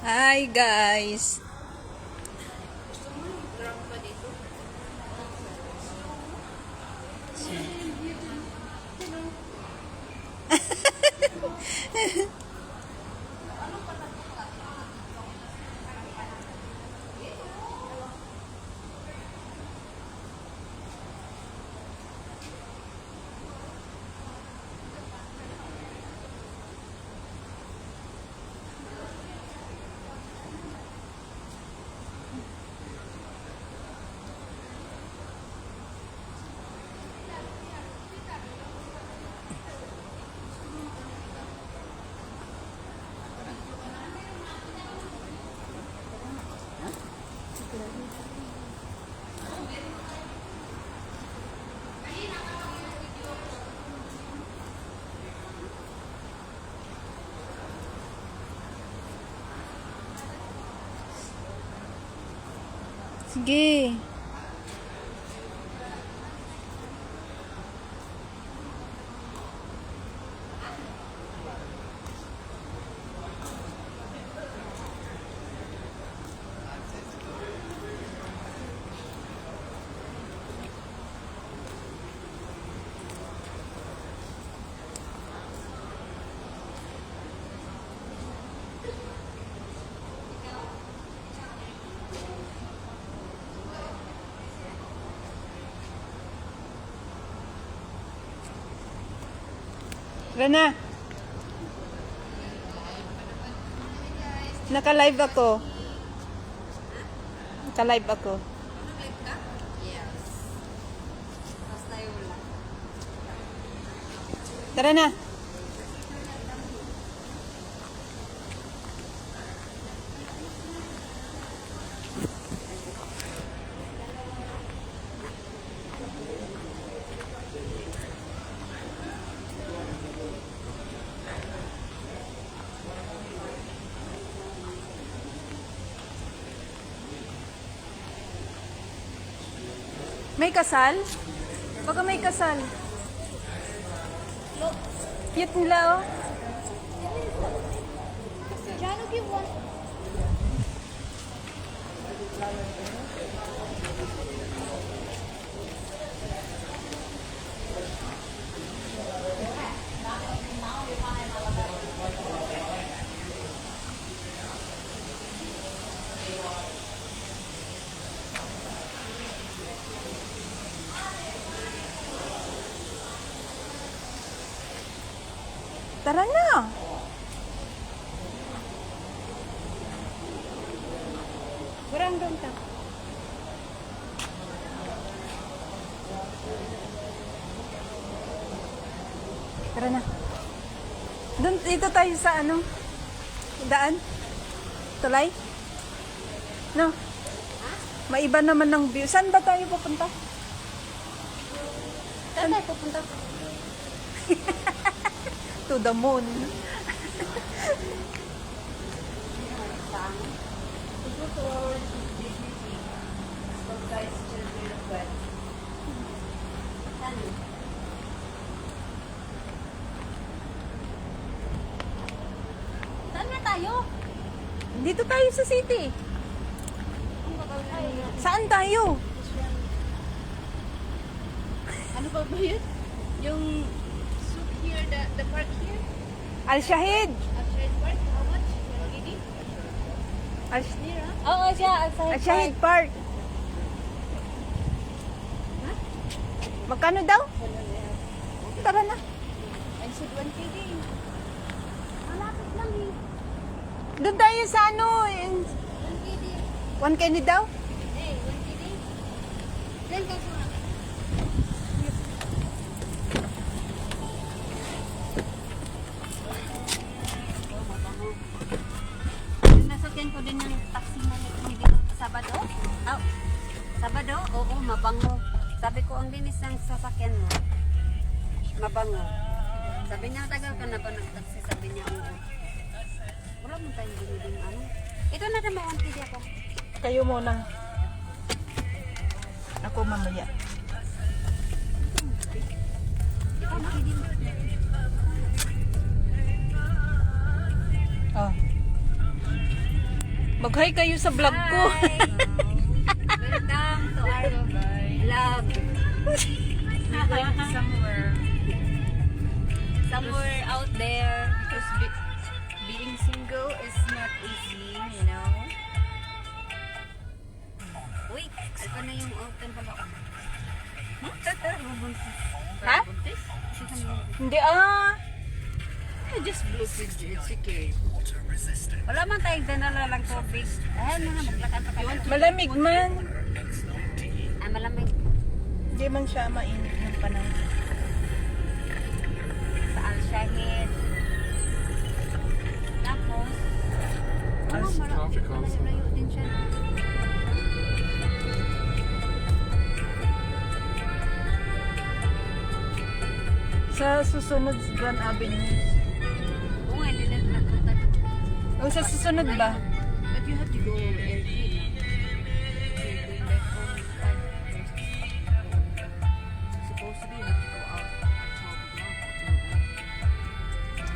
Hi guys. Sige. Rana. Naka-live ako. Naka-live ako. Naka-live ka? Yes. Basta yun lang. Tara na. May kasal? Baka may kasal. Cute nila, oh. Jano, give one. Tara na. Kurang doon ka. Tara na. Doon, dito tayo sa ano? Daan? Tulay? No? Maiba naman ng view. Saan ba tayo pupunta? Saan tayo pupunta? To the moon. Saan na tayo? Dito tayo sa city. Saan tayo? Ano ba ba yun? Yung soup here, the park here? Al-Shahid. Outside park? How much? Already? Near, huh? Oo, siya. Al-Shahid Park. Magkano daw? Tara na. And should 1 KD. Malapit lang eh. Doon tayo sa ano. 1 KD. 1K ni daw? Eh, 1 KD. Then ka po. Nasakyan ko din yung taxi na hindi Sabado. Oh, Sabado? Oo, mabango. Sabi ko, ang linis ng sasakyan mo. Mabango. Sabi niya, tagal ka na ba nag-taxi? Sabi niya, oo. Wala mo tayong binibing ano. Ito na naman, 1 KD ako. Kayo muna. Ako mamaya. Ikaw, 1 KD mo. Mag-hi kayo sa vlog ko. Hi! Welcome to our vlog. Somewhere out there. Because being single is not easy, you know. Uy, ano na yung open pala ako? Ha? Hindi I just bloated you, it's okay. Wala man tayong danala lang tubig. Ayan mga maglakad pa kayo. Malamig man. Ay, malamig. Hindi man siya mainit ng panahon. Sa Al-Shahid. Tapos, malayo din siya. Sa susunod Grand Avenue. Oo nga, hindi na nagpunta doon. O sa susunod ba? But you have to go every supposedly you have to go out at 12 o'clock.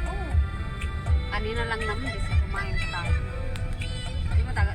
Oo. Kanina lang naman, di sa kumain tayo. Di ba taga,